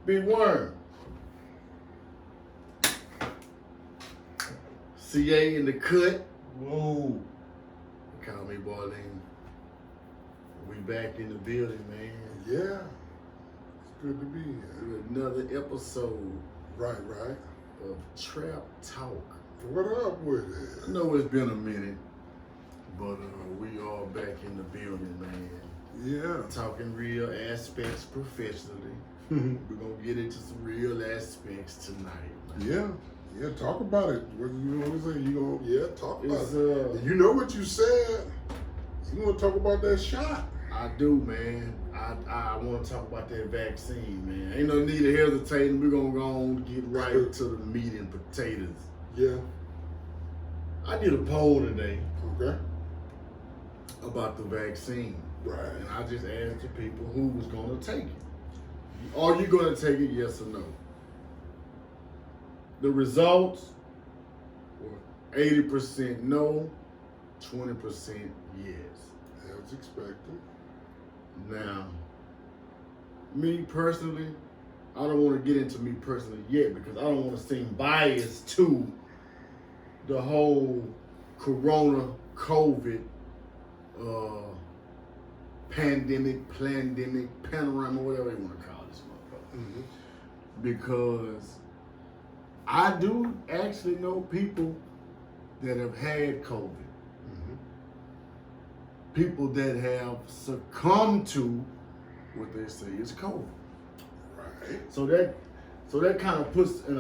Big Worm. CA in the cut. Whoa. Call me Boiling. We back in the building, man. Yeah. It's good to be here. With another episode Right. of T.R.A.P Talk. What up with it? I know it's been a minute, but we are back in the building, man. Yeah. Talking real aspects professionally. We're going to get into some real aspects tonight, man. Yeah, talk about it. What you want to say? You gonna talk about It's, it. You know what you said. You want to talk about that shot? I do, man. I want to talk about that vaccine, man. Ain't no need of hesitating. We're going to go on and get right to the meat and potatoes. Yeah. I did a poll today Okay. about the vaccine. Right. And I just asked the people who was going to take it. Are you going to take it, yes or no? The results were 80% no, 20% yes. As expected. Now, me personally, I don't want to get into me personally yet because I don't want to seem biased to the whole Corona, COVID, pandemic, panorama, whatever you want to call this motherfucker. Mm-hmm. Because I do actually know people that have had COVID. Mm-hmm. People that have succumbed to what they say is COVID. Right. So that kind of puts an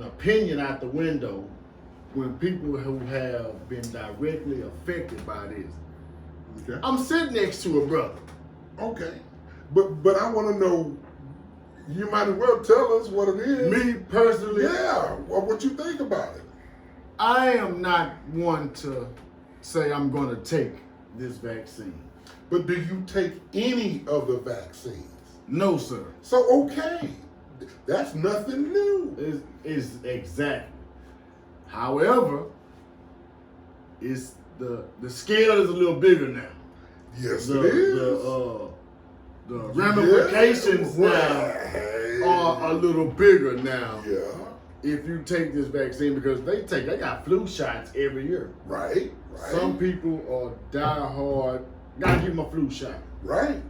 opinion out the window when people who have been directly affected by this. Okay. I'm sitting next to a brother. Okay. But I want to know. You might as well tell us what it is. Me personally, Yeah. What you think about it? I am not one to say I'm going to take this vaccine. But do you take any of the vaccines? No, sir. So, okay. That's nothing new. It's exactly. However, it's the scale is a little bigger now. Yes, it is. The ramifications now are a little bigger now. Yeah. If you take this vaccine, because they got flu shots every year. Right. Some people are die hard. Gotta give them a flu shot. Right.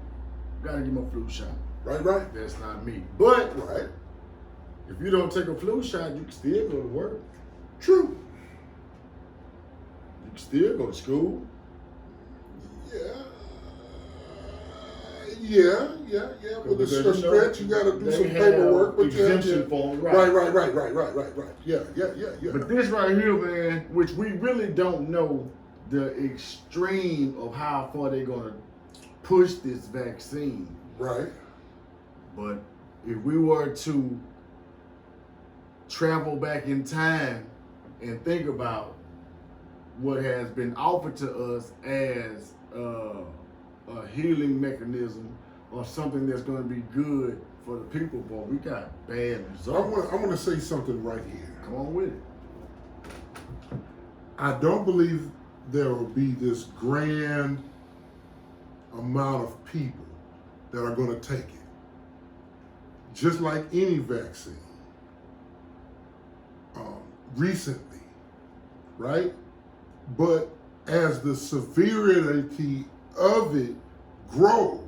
Gotta give them a flu shot. Right. That's not me. But Right. if you don't take a flu shot, you can still go to work. True. You can still go to school. Yeah. With the stretch, you got to do some paperwork. But exemption form, right. Yeah. But this right here, man, which we really don't know the extreme of how far they're gonna push this vaccine. Right. But if we were to travel back in time and think about what has been offered to us as a healing mechanism or something that's going to be good for the people, boy, we got bad results. I want to say something right here. Come on with it. I don't believe there will be this grand amount of people that are going to take it. Just like any vaccine. Recently, right? But as the severity of it grows,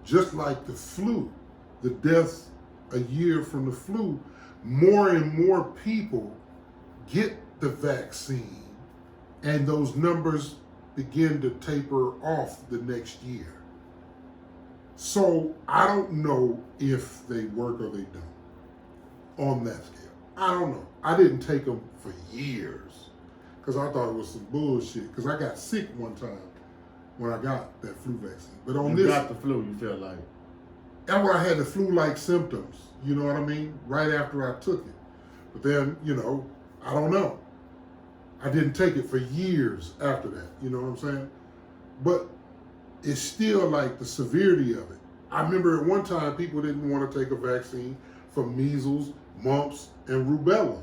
just like the flu, the deaths a year from the flu, more and more people get the vaccine and those numbers begin to taper off the next year. So I don't know if they work or they don't on that scale. I don't know. I didn't take them for years because I thought it was some bullshit because I got sick one time when I got that flu vaccine. But on You this, got the flu, you felt like. and when I had the flu-like symptoms, you know what I mean? Right after I took it. But then, I don't know. I didn't take it for years after that, you know what I'm saying? But it's still like the severity of it. I remember at one time people didn't want to take a vaccine for measles, mumps, and rubella.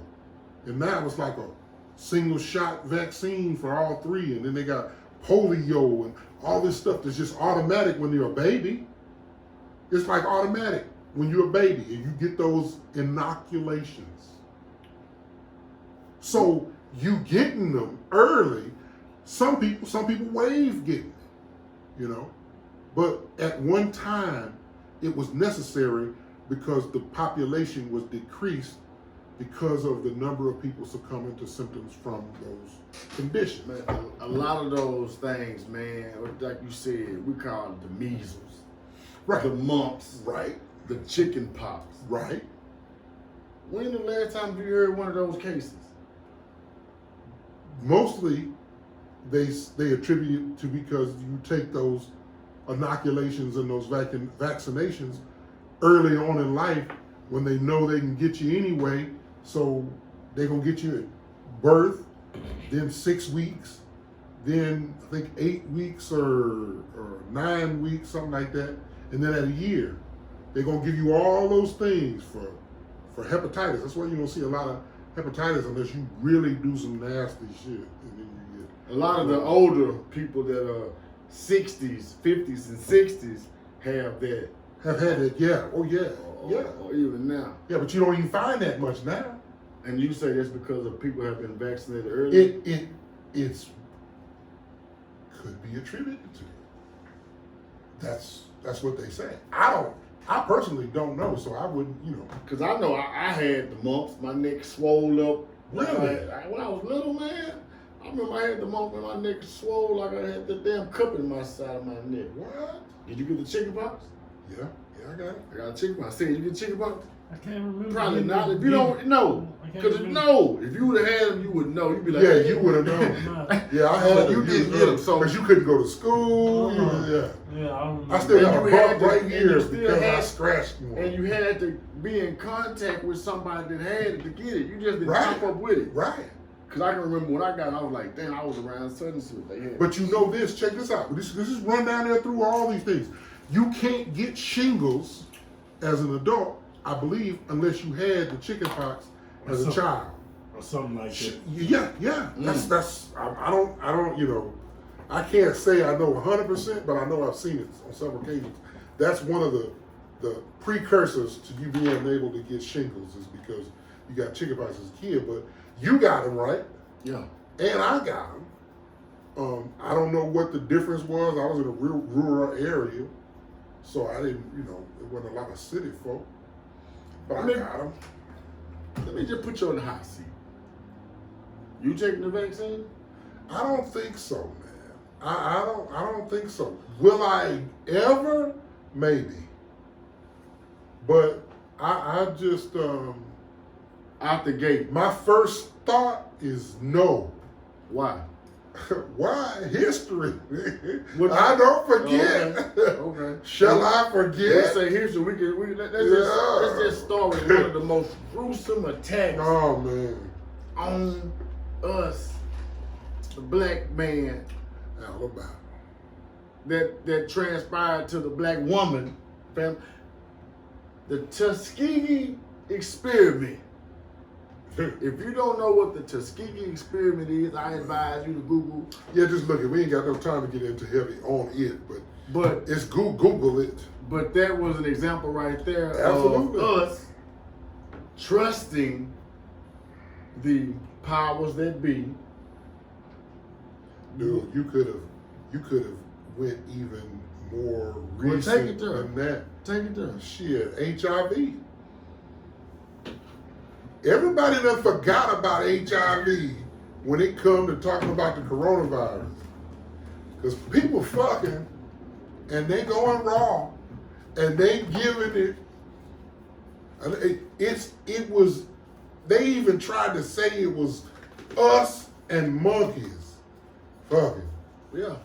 And now it's like a single shot vaccine for all three. And then they got polio and all this stuff that's just automatic when you're a baby. It's like automatic. when you're a baby and you get those inoculations. So you getting them early. Some people waive getting it, you know. But at one time, it was necessary because the population was decreased because of the number of people succumbing to symptoms from those conditions. Man, a lot of those things, man, like you said, we call it the measles, Right. the mumps, Right. the chicken pox. Right. When the last time you heard one of those cases? Mostly, they attribute it to because you take those inoculations and those vaccinations early on in life when they know they can get you anyway. So they're gonna get you at birth, then 6 weeks, then I think 8 weeks or 9 weeks, something like that, and then at a year, they're gonna give you all those things for hepatitis. That's why you don't see a lot of hepatitis unless you really do some nasty shit, and then you get A lot of the older people that are 60s, 50s, and 60s have that. have had it. Yeah. Oh yeah. Yeah. Or even now. Yeah, but you don't even find that much now. And you say that's because of people have been vaccinated early? It's could be attributed to it. That's what they say. I personally don't know, so I wouldn't, you know. Because I know I had the mumps, my neck swole up. Really? When I was little, man, I remember I had the mumps and my neck swole like I had the damn cup in my side of my neck. What? Did you get the chicken pox? Yeah, I got it. I got a chicken pox. I said, you get chicken pox? I can't remember. Probably not. If you don't know, I can't because remember. no, if you would have had them, you would know. You'd be like, Yeah, hey, you would have known. Yeah, I had them. You didn't get them, so because you couldn't go to school. Yeah. Yeah, I remember. I still got And a you had bump to- right and here you still because I had- scratched one. and you had to be in contact with somebody that had it to get it. You just didn't Right. keep up with it. Right. Because I can remember when I got it, I was like, damn, I was around sudden shit. They had. But you know this, check this out. This is run down there through all these things. You can't get shingles as an adult, I believe, unless you had the chicken pox as a child. Or something like that. Yeah. That's I don't, you know, I can't say I know 100%, but I know I've seen it on several occasions. That's one of the precursors to you being able to get shingles is because you got chicken pox as a kid, but you got them, right? Yeah. And I got them. I don't know what the difference was. I was in a real rural area, so I didn't, you know, there wasn't a lot of city folk. But I got them. Let me just put you on the hot seat. You taking the vaccine? I don't think so, man. I don't think so. Will I ever? Maybe. But I just Out the gate. my first thought is no. Why? Why? History. What- I don't forget. Okay. Shall I Let's forget? say history. Let's just start with one of the most gruesome attacks Oh man. on us, the black man, Alabama. that transpired to the black woman, fam. The Tuskegee Experiment. If you don't know what the Tuskegee Experiment is, I advise you to Google. Yeah, just look it. We ain't got no time to get into heavy on it, but But it's Google it. But that was an example right there Absolutely. of us trusting the powers that be. Dude, you could have went even more Well, recent take it there. than that. Take it there. Shit, HIV. Everybody done forgot about HIV when it come to talking about the coronavirus. Because people fucking and they going raw and they giving it. And it was. They even tried to say it was us and monkeys fucking Yeah.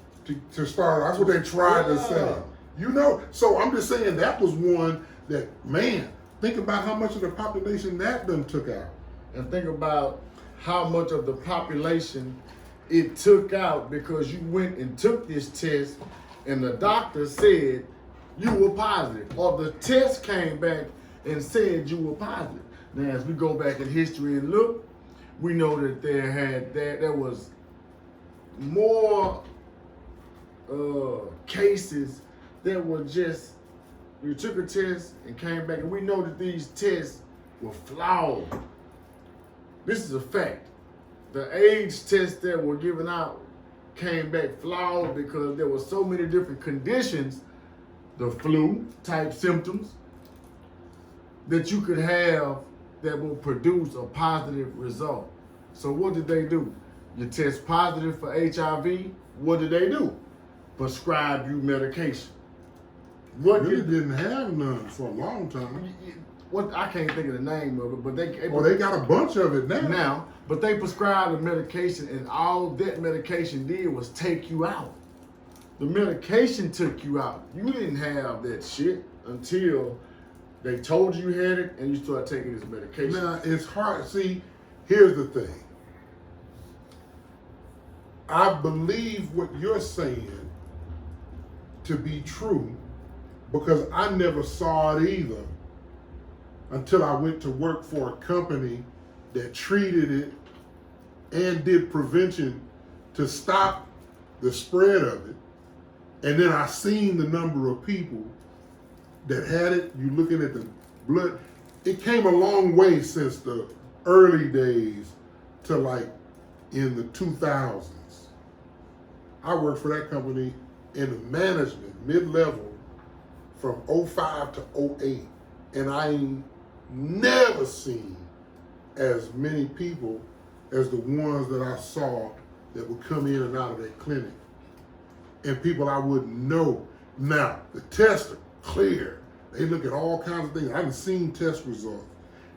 to start. That's what they tried to Yeah. say. You know. So I'm just saying that was one that, man. Think about how much of the population that done took out. And think about how much of the population it took out because you went and took this test and the doctor said you were positive, or the test came back and said you were positive. Now, as we go back in history and look, we know that there was more cases that were just You took a test and came back, and we know that these tests were flawed. This is a fact. The AIDS tests that were given out came back flawed because there were so many different conditions, the flu type symptoms, that you could have that will produce a positive result. So what did they do? You test positive for HIV, what did they do? Prescribe you medication. What Really did, didn't have none for a long time. what I can't think of the name of it, but they Well, they got a bunch of it now. now, but they prescribed a medication, and all that medication did was take you out. The medication took you out. You didn't have that shit until they told you had it, and you started taking this medication. Now, it's hard. See, here's the thing. I believe what you're saying to be true because I never saw it either until I went to work for a company that treated it and did prevention to stop the spread of it. And then I seen the number of people that had it. You looking at the blood. It came a long way since the early days to like in the 2000s. I worked for that company in the management, mid-level, from 05 to 08. And I ain't never seen as many people as the ones that I saw that would come in and out of that clinic. And people I wouldn't know. Now, the tests are clear. They look at all kinds of things. I haven't seen test results.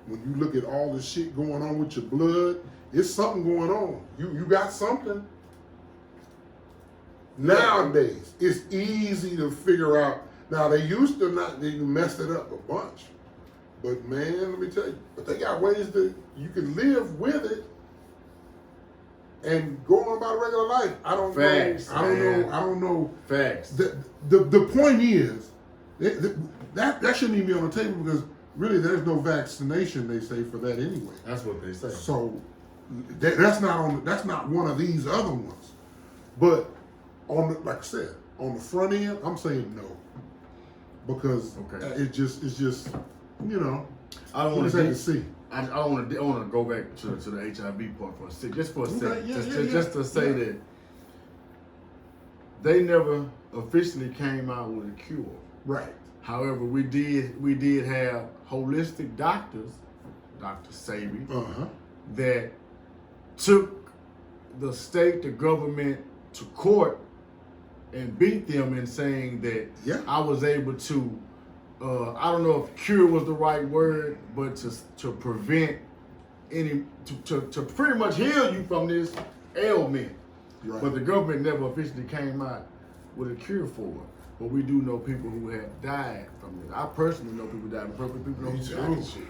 When you look at all the shit going on with your blood, it's something going on. You got something. Nowadays, it's easy to figure out. Now, they used to not, they messed it up a bunch. But man, let me tell you, but they got ways that you can live with it and go on about regular life. I don't Facts, know. I don't know. Facts. The point is, that shouldn't even be on the table because really there's no vaccination, they say, for that anyway. That's what they say. So that's not one of these other ones. But on the, like I said, on the front end, I'm saying no. Because it's just you know, I don't want to see. I want to go back to the HIV part for a second, just for a second, Yeah, just to say that they never officially came out with a cure. Right. However, we did have holistic doctors, Dr. Sabi, that took the state, the government to court and beat them in saying that I was able to, I don't know if cure was the right word, but to prevent any, to pretty much heal you from this ailment. Right. But the government never officially came out with a cure for it. But we do know people who have died from it. I personally know people died. People know who died and shit.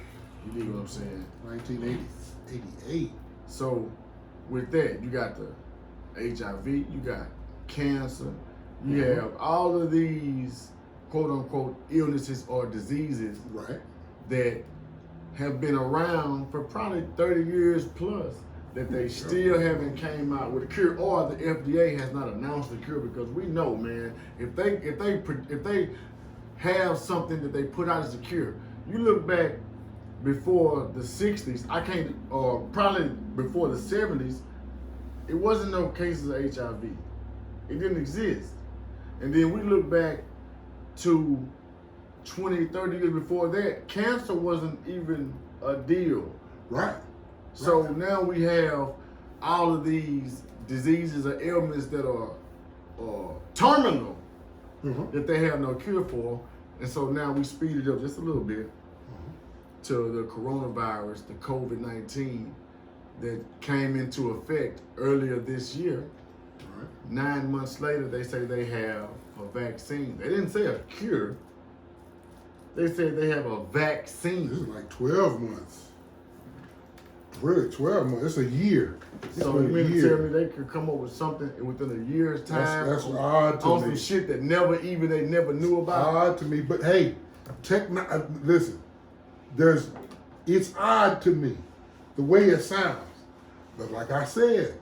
You dig what I'm saying? 1988. So with that, you got the HIV, you got cancer, you have all of these quote unquote illnesses or diseases that have been around for probably 30 years plus that they still haven't came out with a cure, or the FDA has not announced a cure, because we know, man, if they have something that they put out as a cure, you look back before the 60s, or probably before the 70s, it wasn't no cases of HIV. It didn't exist. And then we look back to 20, 30 years before that, cancer wasn't even a deal. Right. So now we have all of these diseases or ailments that are terminal that they have no cure for. And so now we speed it up just a little bit to the coronavirus, the COVID-19, that came into effect earlier this year. 9 months later, they say they have a vaccine. They didn't say a cure. They said they have a vaccine. This is like 12 months. Really, 12 months. It's a year. So you mean to tell me they could come up with something within a year's time? That's odd to me. On some shit that they never knew about? Odd to me. But hey, listen, it's odd to me, the way it sounds. But like I said,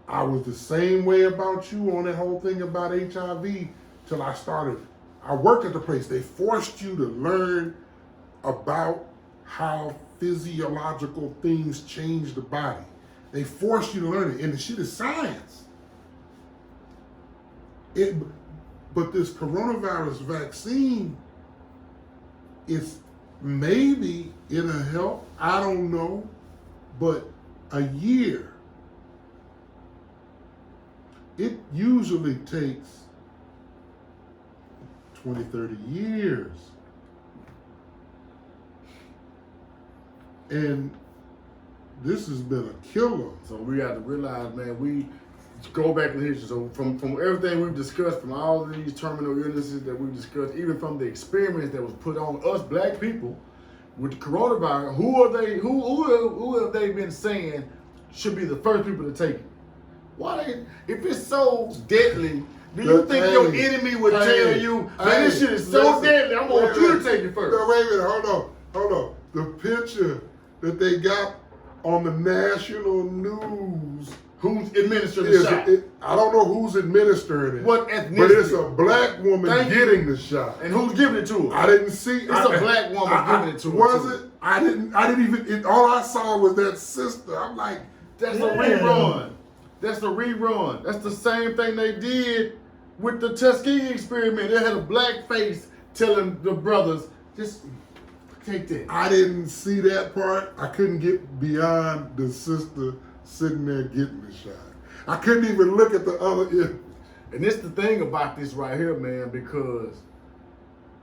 I was the same way about you on that whole thing about HIV till I started I worked at the place. They forced you to learn about how physiological things change the body. They forced you to learn it, and the shit is science. But this coronavirus vaccine is maybe it'll help. I don't know, but a year. It usually takes 20, 30 years. And this has been a killer. So we have to realize, man, we go back in history. So from everything we've discussed, from all of these terminal illnesses that we've discussed, even from the experiments that was put on us black people with the coronavirus, who have they been saying should be the first people to take it? If it's so deadly, do you think your enemy would tell you, man, this shit is so deadly, I want you to take it first? No, wait a minute, hold on. The picture that they got on the national news. Who's administering the shot? I don't know who's administering it. What ethnicity? But it's a black woman getting the shot. And who's giving it to her? I didn't see. It's a black woman giving it to her. Was it? I didn't even. All I saw was that sister. I'm like, that's a rerun. That's a rerun. That's the same thing they did with the Tuskegee Experiment. They had a black face telling the brothers, just take that. I didn't see that part. I couldn't get beyond the sister sitting there getting the shot. I couldn't even look at the other end. And it's the thing about this right here, man, because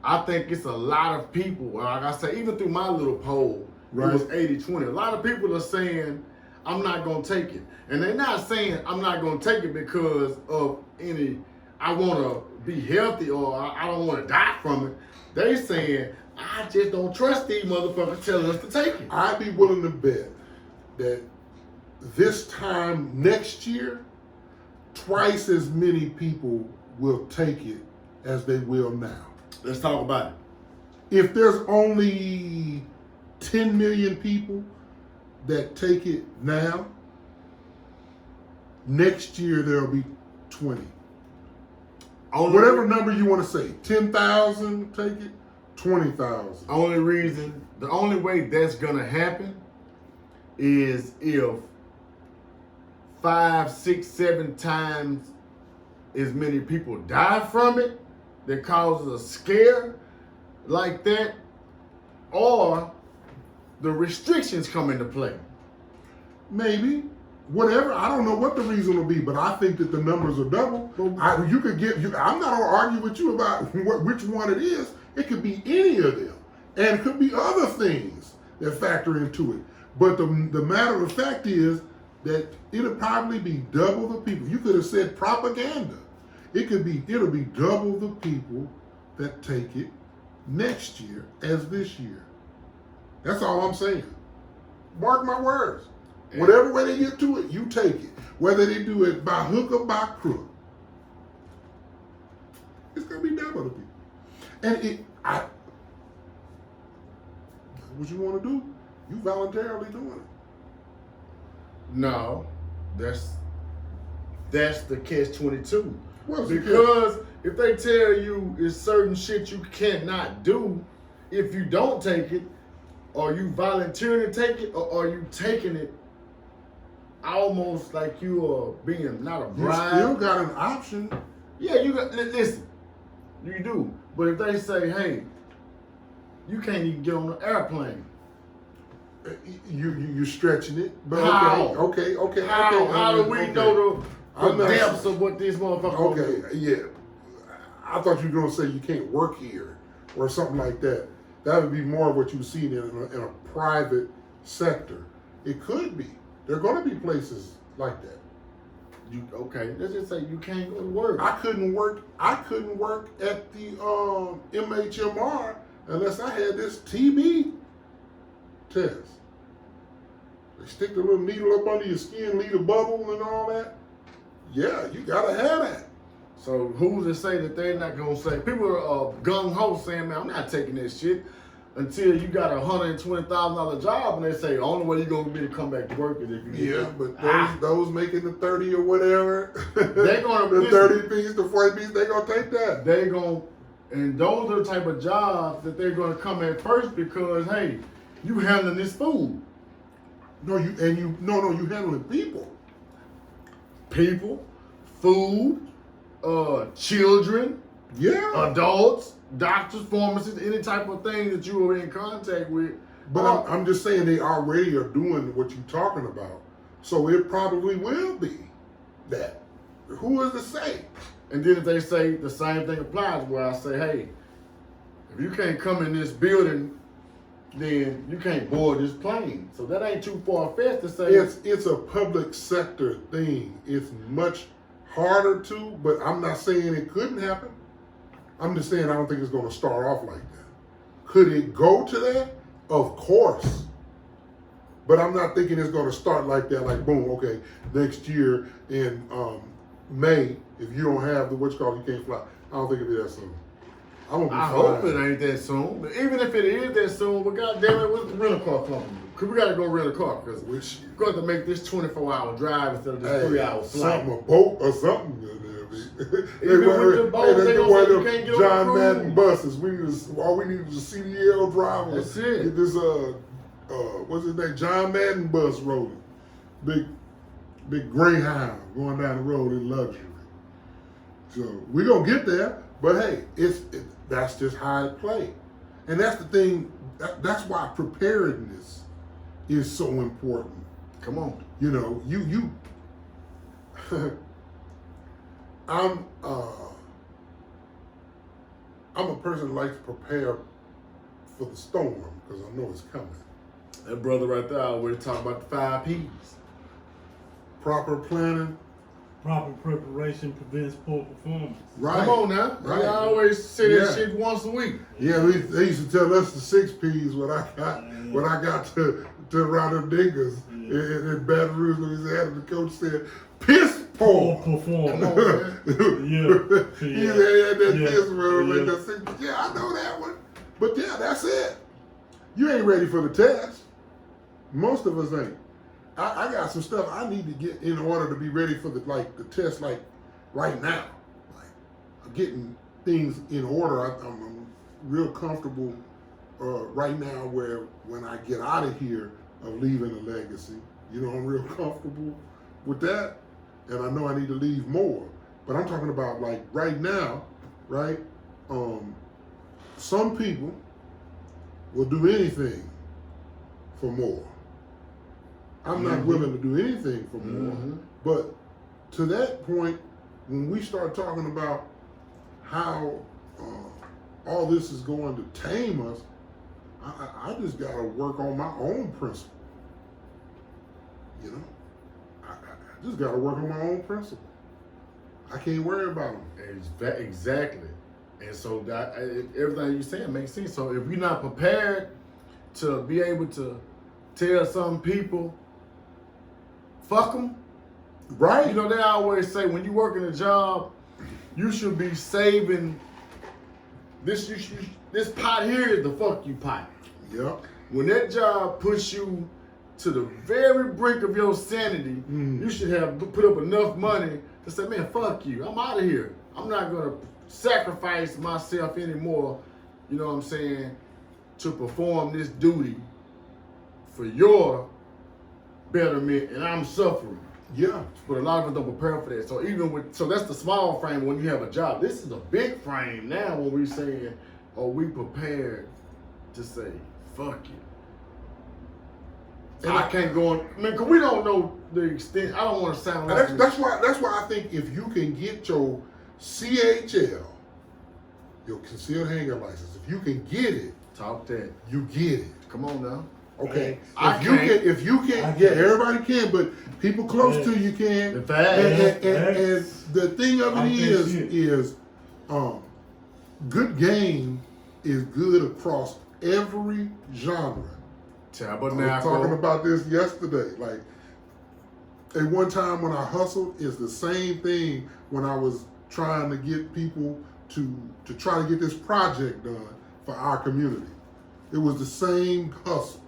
I think it's a lot of people, like I say, even through my little poll, It was 80-20. A lot of people are saying, I'm not going to take it. And they're not saying I'm not going to take it because of any, I want to be healthy or I don't want to die from it. They saying, I just don't trust these motherfuckers telling us to take it. I'd be willing to bet that this time next year, twice as many people will take it as they will now. Let's talk about it. If there's only 10 million people that take it now, next year there'll be 20. Whatever number you want to say, 10,000 take it, 20,000. The only way that's gonna happen is if 5, 6, 7 times as many people die from it that causes a scare like that, or the restrictions come into play. Maybe. Whatever. I don't know what the reason will be, but I think that the numbers are double. I'm not going to argue with you about which one it is. It could be any of them. And it could be other things that factor into it. But the matter of fact is that it'll probably be double the people. You could have said propaganda. It'll be double the people that take it next year as this year. That's all I'm saying. Mark my words. Whatever way they get to it, you take it. Whether they do it by hook or by crook, it's gonna be double the people. And what you want to do? You voluntarily doing it. No, that's the catch-22. Because if they tell you it's certain shit you cannot do if you don't take it, or you volunteering to take it, or are you taking it almost like you are being not a bribe? You still got an option. Yeah, you got. Listen, you do. But if they say, hey, you can't even get on an airplane. You're stretching it. But How? Okay. How do we know the depths of what this motherfucker Okay, yeah. I thought you were gonna say you can't work here or something like that. That would be more of what you've seen in a private sector. It could be. There are going to be places like that. Let's just say you can't go to work. I couldn't work at the MHMR unless I had this TB test. They stick the little needle up under your skin, leave a bubble and all that. Yeah, you gotta have that. So who's to say that they're not gonna say? People are gung-ho saying, man, I'm not taking this shit until you got $120,000 job, and they say the only way you're gonna be to come back to work is if you get but those making the 30 or whatever, they're gonna the 30 piece, the 40 piece, they gonna take that. They gonna And those are the type of jobs that they're going to come at first because, hey, you handling this food. No, you handling people. People, food, children, Yeah. adults, doctors, pharmacists, any type of thing that you are in contact with. But I'm just saying they already are doing what you're talking about. So it probably will be that. Who is to say? And then if they say the same thing applies, where I say, hey, if you can't come in this building, then you can't board this plane. So that ain't too far-fetched to say. It's a public sector thing. It's much harder to, but I'm not saying it couldn't happen. I'm just saying I don't think it's going to start off like that. Could it go to that? Of course. But I'm not thinking it's going to start like that, like boom, okay, next year in May, if you don't have the you can't fly. I don't think it'll be that soon. I'm gonna be I fine. hope it ain't that soon. But even if it is that soon, but goddamn it, what's the rental car company? Because we got to go rent a car because we're going to make this 24-hour drive instead of this 3-hour flight. Something, a boat or something. Even with the boat, they gonna say you can't get on John the Madden cruise. buses. All we need is a CDL driver. That's it. Get this what's his name? John Madden bus rolling. Big Greyhound going down the road in luxury. So we're gonna get there, but hey, that's just how it plays. And that's the thing, that's why preparedness is so important. Come on. You know, you I'm a person who likes to prepare for the storm because I know it's coming. That brother right there always talking about the 5 P's. Proper planning. Proper preparation prevents poor performance. Right. Come on now. Right. I always say that Yeah. shit once a week. Yeah, they used to tell us the 6 P's when I got to around them niggas in Baton Rouge, Louisiana. The coach said, piss poor. Poor performance. Come on, man. He had that Yeah. piss room Yeah. and the 6. Yeah, I know that one. But yeah, that's it. You ain't ready for the test. Most of us ain't. I got some stuff I need to get in order to be ready for the test right now. Like I'm getting things in order. I'm real comfortable right now where when I get out of here of leaving a legacy, you know, I'm real comfortable with that. And I know I need to leave more. But I'm talking about like right now, right? Some people will do anything for more. I'm not willing to do anything for more. But to that point, when we start talking about how all this is going to tame us, I just got to work on my own principle. You know, I just got to work on my own principle. I can't worry about them. Exactly. And so everything you're saying makes sense. So if you're not prepared to be able to tell some people, fuck them. Right. You know, they always say when you work in a job, you should be saving this. This pot here is the fuck you pot. Yep. When that job puts you to the very brink of your sanity, you should have put up enough money to say, man, fuck you. I'm out of here. I'm not gonna sacrifice myself anymore. You know what I'm saying? To perform this duty for your betterment, and I'm suffering. Yeah. But a lot of us don't prepare for that. So that's the small frame when you have a job. This is a big frame now when we're saying, are we prepared to say, fuck you? And I can't go on, I mean, cause we don't know the extent. I don't want to sound like That's why I think if you can get your CHL, your concealed handgun license, if you can get it, talk that. you get it. Come on now. Okay. If you can, Yeah, everybody can, but people close to you can. In fact, And the thing of it is good game is good across every genre. I was talking about this yesterday. Like, at one time when I hustled, it's the same thing when I was trying to get people to try to get this project done for our community. It was the same hustle.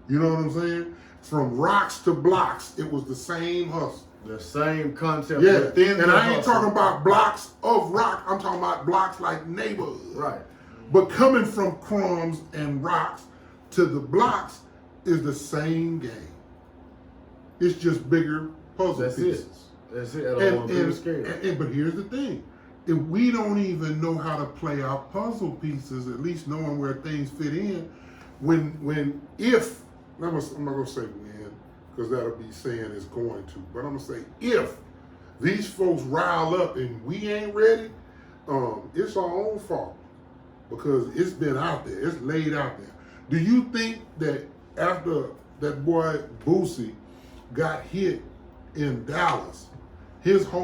You know what I'm saying? From rocks to blocks, it was the same hustle. The same concept Yeah, within and the I ain't hustle. talking about blocks of rock. I'm talking about blocks like neighborhood. Right. But coming from crumbs and rocks to the blocks is the same game. It's just bigger puzzle That's pieces. it. That's it. At a bigger scale. But here's the thing. If we don't even know how to play our puzzle pieces, at least knowing where things fit in, if, I'm not going to say when, because that'll be saying it's going to, but I'm going to say if these folks rile up and we ain't ready, it's our own fault because it's been out there, it's laid out there. Do you think that after that boy Boosie got hit in Dallas, his whole